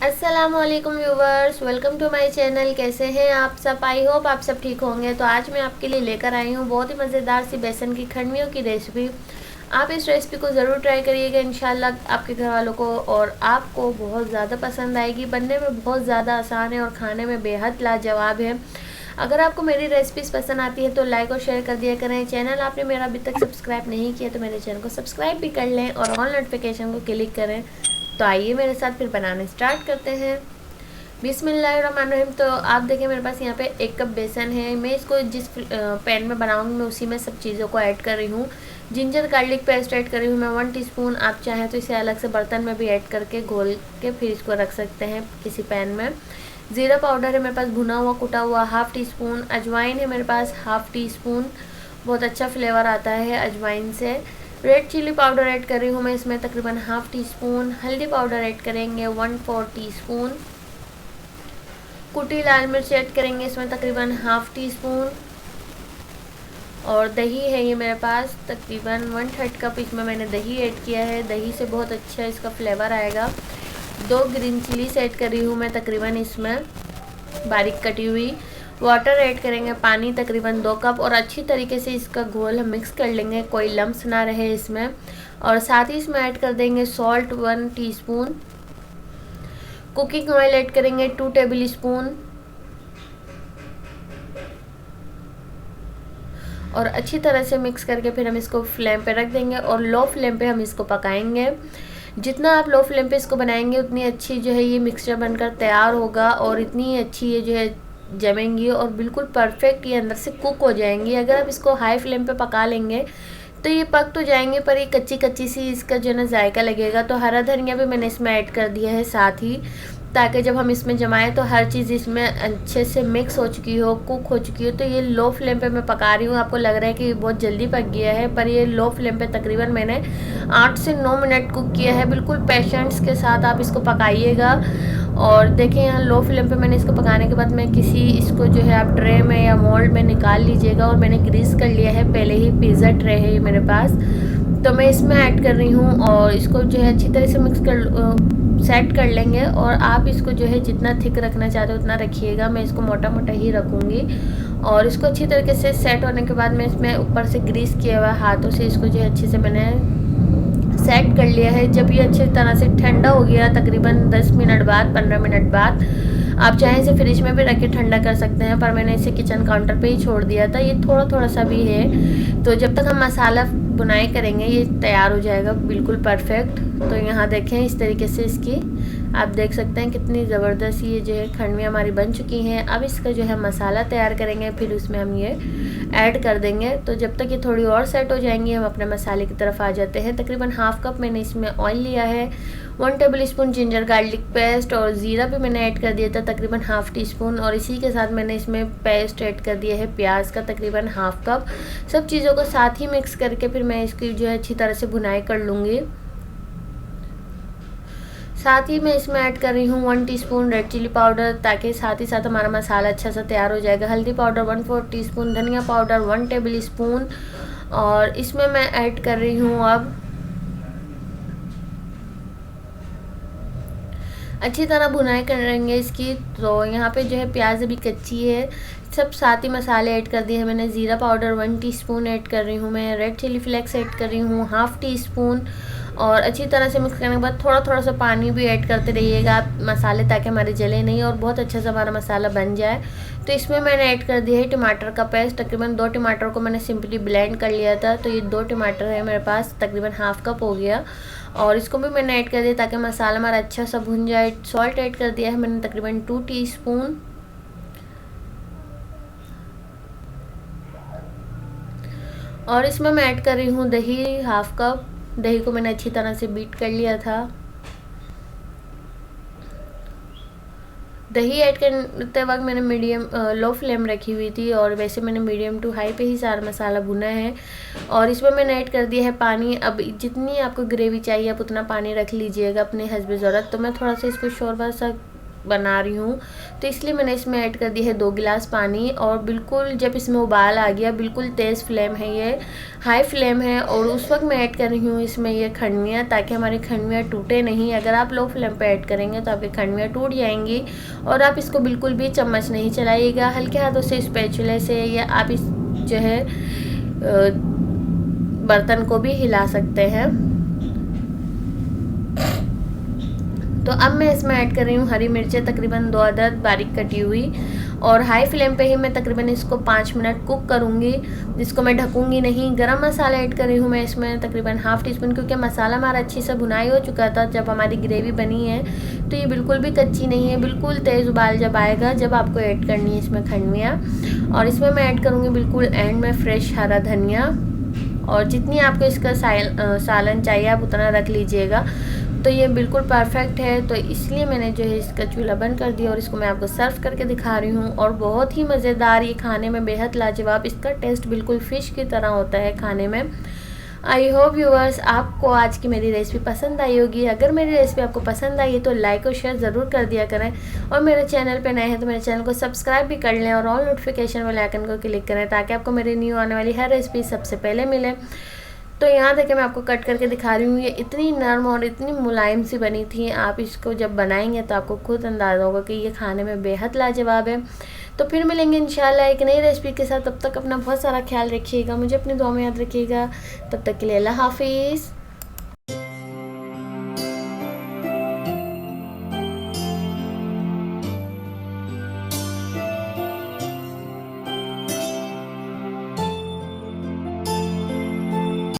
अस्सलामुअलैकुम viewers, welcome to my channel. कैसे हैं आप सब? आई होप आप सब ठीक होंगे। तो आज मैं आपके लिए लेकर आई हूँ बहुत ही मज़ेदार सी बेसन की खंडवियों की रेसिपी। आप इस रेसिपी को ज़रूर ट्राई करिएगा, इंशाल्लाह आपके घर वालों को और आपको बहुत ज़्यादा पसंद आएगी। बनने में बहुत ज़्यादा आसान है और खाने में बेहद लाजवाब है। अगर आपको मेरी रेसिपीज़ पसंद आती है तो लाइक और शेयर कर दिया करें। चैनल आपने मेरा अभी तक सब्सक्राइब नहीं किया तो मेरे चैनल को सब्सक्राइब भी कर लें और ऑल नोटिफिकेशन को क्लिक करें। तो आइए मेरे साथ फिर बनाने स्टार्ट करते हैं। बिस्मिल्लाहिर्रहमानिर्रहीम। तो आप देखें मेरे पास यहाँ पे 1 कप बेसन है। मैं इसको जिस पैन में बनाऊँगी मैं उसी में सब चीज़ों को ऐड कर रही हूँ। जिंजर गार्लिक पेस्ट ऐड कर रही हूँ मैं 1 टीस्पून। आप चाहें तो इसे अलग से बर्तन में भी ऐड करके घोल के फिर इसको रख सकते हैं किसी पैन में। ज़ीरा पाउडर है मेरे पास भुना हुआ कुटा हुआ 1/2 टीस्पून। अजवाइन है मेरे पास 1/2 टीस्पून। बहुत अच्छा फ्लेवर आता है अजवाइन से। रेड चिली पाउडर ऐड कर रही हूँ मैं इसमें तकरीबन 1/2 टीस्पून। हल्दी पाउडर ऐड करेंगे 1/4 टीस्पून। कुटी लाल मिर्च ऐड करेंगे इसमें तकरीबन 1/2 टीस्पून। और दही है ये मेरे पास तकरीबन 1/3 कप, इसमें मैंने दही ऐड किया है। दही से बहुत अच्छा इसका फ्लेवर आएगा। 2 ग्रीन चिलीज ऐड कर रही हूँ मैं तकरीबन इसमें बारीक कटी हुई। वाटर ऐड करेंगे पानी तकरीबन 2 कप और अच्छी तरीके से इसका घोल हम मिक्स कर लेंगे, कोई लम्स ना रहे इसमें। और साथ ही इसमें ऐड कर देंगे salt 1 teaspoon. Cooking oil add करेंगे 2 टेबल स्पून। और अच्छी तरह से मिक्स करके फिर हम इसको फ्लेम पे रख देंगे और लो फ्लेम पे हम इसको पकाएंगे। जितना आप लो फ्लेम पे इसको बनाएंगे उतनी अच्छी जो है ये मिक्सचर बनकर तैयार होगा और इतनी अच्छी ये जो है जमेंगी और बिल्कुल परफेक्ट ये अंदर से कुक हो जाएंगी। अगर आप इसको हाई फ्लेम पे पका लेंगे तो ये पक तो जाएंगे पर ये कच्ची कच्ची सी इसका जो है ना जायका लगेगा। तो हरा धनिया भी मैंने इसमें ऐड कर दिया है साथ ही, ताकि जब हम इसमें जमाएं तो हर चीज़ इसमें अच्छे से मिक्स हो चुकी हो, कुक हो चुकी हो। तो ये लो फ्लेम पे मैं पका रही हूँ। आपको लग रहा है कि बहुत जल्दी पक गया है पर ये लो फ्लेम पे तकरीबन मैंने 8 से 9 मिनट कुक किया है। बिल्कुल पेशेंस के साथ आप इसको पकाइएगा। और देखें यहाँ लो फ्लेम पे मैंने इसको पकाने के बाद मैं इसको जो है आप ट्रे में या मोल्ड में निकाल लीजिएगा। और मैंने ग्रीस कर लिया है पहले ही, पिज़्ज़ा ट्रे है ये मेरे पास। तो मैं इसमें ऐड कर रही हूँ और इसको जो है अच्छी तरह से मिक्स कर सेट कर लेंगे। और आप इसको जो है जितना थिक रखना चाहते हो उतना रखिएगा। मैं इसको मोटा मोटा ही रखूँगी। और इसको अच्छी तरीके से सेट होने के बाद मैं इसमें ऊपर से ग्रीस किया हुआ हाथों से इसको जो है अच्छे से मैंने सेट कर लिया है। जब ये अच्छी तरह से ठंडा हो गया तकरीबन 10 मिनट बाद 15 मिनट बाद, आप चाहें इसे फ्रिज में भी रख के ठंडा कर सकते हैं पर मैंने इसे किचन काउंटर पे ही छोड़ दिया था। ये थोड़ा थोड़ा सा भी है तो जब तक हम मसाला बुनाई करेंगे ये तैयार हो जाएगा बिल्कुल परफेक्ट। तो यहाँ देखें इस तरीके से इसकी आप देख सकते हैं कितनी ज़बरदस्त ये जो है खंडवियाँ हमारी बन चुकी हैं। अब इसका जो है मसाला तैयार करेंगे, फिर उसमें हम ये ऐड कर देंगे। तो जब तक ये थोड़ी और सेट हो जाएंगी हम अपने मसाले की तरफ आ जाते हैं। तकरीबन 1/2 कप मैंने इसमें ऑयल लिया है, 1 table spoon ginger garlic paste और ज़ीरा भी मैंने ऐड कर दिया था तकरीबन 1/2 टीस्पून। और इसी के साथ मैंने इसमें पेस्ट ऐड कर दिया है प्याज का तकरीबन 1/2 कप। सब चीज़ों को साथ ही मिक्स करके फिर मैं इसकी जो है अच्छी तरह से भुनाई कर लूँगी। साथ ही मैं इसमें ऐड कर रही हूँ 1 टीस्पून रेड चिली पाउडर, ताकि साथ ही साथ हमारा मसाला अच्छा सा तैयार हो जाएगा। हल्दी पाउडर 1/4 टीस्पून, धनिया पाउडर 1 टेबल स्पून। और इसमें मैं ऐड कर रही हूँ अब अच्छी तरह भुनाई करेंगे इसकी। तो यहाँ पे जो है प्याज अभी कच्ची है। सब साथ ही मसाले ऐड कर दिए हैं मैंने। ज़ीरा पाउडर 1 टीस्पून ऐड कर रही हूँ मैं। रेड चिली फ्लेक्स ऐड कर रही हूँ 1/2 टीस्पून। और अच्छी तरह से मिक्स करने के बाद थोड़ा थोड़ा सा पानी भी ऐड करते रहिएगा आप मसाले, ताकि हमारे जले नहीं और बहुत अच्छा सा हमारा मसाला बन जाए। तो इसमें मैंने ऐड कर दिया है टमाटर का पेस्ट। तकरीबन 2 टमाटर को मैंने सिंपली ब्लेंड कर लिया था। तो ये 2 टमाटर है मेरे पास, तकरीबन 1/2 कप हो गया। और इसको भी मैंने ऐड कर दिया ताकि मसाला हमारा अच्छा सा भुन जाए। सॉल्ट ऐड कर दिया है मैंने तकरीबन 2 टीस्पून। और इसमें मैं ऐड कर रही हूँ दही 1/2 कप। दही को मैंने अच्छी तरह से बीट कर लिया था। दही ऐड करते वक्त मैंने मीडियम लो फ्लेम रखी हुई थी और वैसे मैंने मीडियम टू हाई पे ही सारा मसाला भुना है। और इसमें मैंने ऐड कर दिया है पानी। अब जितनी आपको ग्रेवी चाहिए आप उतना पानी रख लीजिएगा अपने हस्ब ज़रूरत। तो मैं थोड़ा सा इसको शोरबा सा बना रही हूँ, तो इसलिए मैंने इसमें ऐड कर दी है 2 गिलास पानी। और बिल्कुल जब इसमें उबाल आ गया, बिल्कुल तेज़ फ्लेम है, ये हाई फ्लेम है, और उस वक्त मैं ऐड कर रही हूँ इसमें ये खंडवियाँ, ताकि हमारी खंडवियाँ टूटे नहीं। अगर आप लो फ्लेम पे ऐड करेंगे तो आपकी खंडवियाँ टूट जाएंगी। और आप इसको बिल्कुल भी चम्मच नहीं चलाइएगा, हल्के हाथों से स्पैचुला से, या आप इस जो है बर्तन को भी हिला सकते हैं। तो अब मैं इसमें ऐड कर रही हूँ हरी मिर्चें, तकरीबन 2 अदद बारीक कटी हुई, और हाई फ्लेम पे ही मैं तकरीबन इसको 5 मिनट कुक करूँगी, जिसको मैं ढकूँगी नहीं। गरम मसाला ऐड कर रही हूँ मैं इसमें तकरीबन ½ टीस्पून, क्योंकि मसाला हमारा अच्छी से भुनाई हो चुका था जब हमारी ग्रेवी बनी है। तो ये बिल्कुल भी कच्ची नहीं है, बिल्कुल तेज़ उबाल जब आएगा, जब आपको ऐड करनी है इसमें खंडवियाँ। और इसमें मैं ऐड करूँगी बिल्कुल एंड में फ्रेश हरा धनिया, और जितनी आपको इसका सालन चाहिए आप उतना रख लीजिएगा। तो ये बिल्कुल परफेक्ट है, तो इसलिए मैंने जो है इसका चूल्हा बंद कर दिया, और इसको मैं आपको सर्व करके दिखा रही हूँ। और बहुत ही मज़ेदार, ये खाने में बेहद लाजवाब, इसका टेस्ट बिल्कुल फ़िश की तरह होता है खाने में। आई होप व्यूअर्स आपको आज की मेरी रेसिपी पसंद आई होगी। अगर मेरी रेसिपी आपको पसंद आई है तो लाइक और शेयर ज़रूर कर दिया करें, और मेरे चैनल पे नए हैं तो मेरे चैनल को सब्सक्राइब भी कर लें, और ऑल नोटिफिकेशन वाले आइकन को क्लिक करें, ताकि आपको मेरी न्यू आने वाली हर रेसिपी सबसे पहले मिले। तो यहाँ देखिए मैं आपको कट करके दिखा रही हूँ, ये इतनी नरम और इतनी मुलायम सी बनी थी। आप इसको जब बनाएंगे तो आपको खुद अंदाज़ा होगा कि ये खाने में बेहद लाजवाब है। तो फिर मिलेंगे इंशाल्लाह एक नई रेसिपी के साथ। तब तक अपना बहुत सारा ख्याल रखिएगा, मुझे अपनी दुआ में याद रखिएगा। तब तक के लिए अल्लाह हाफिज़।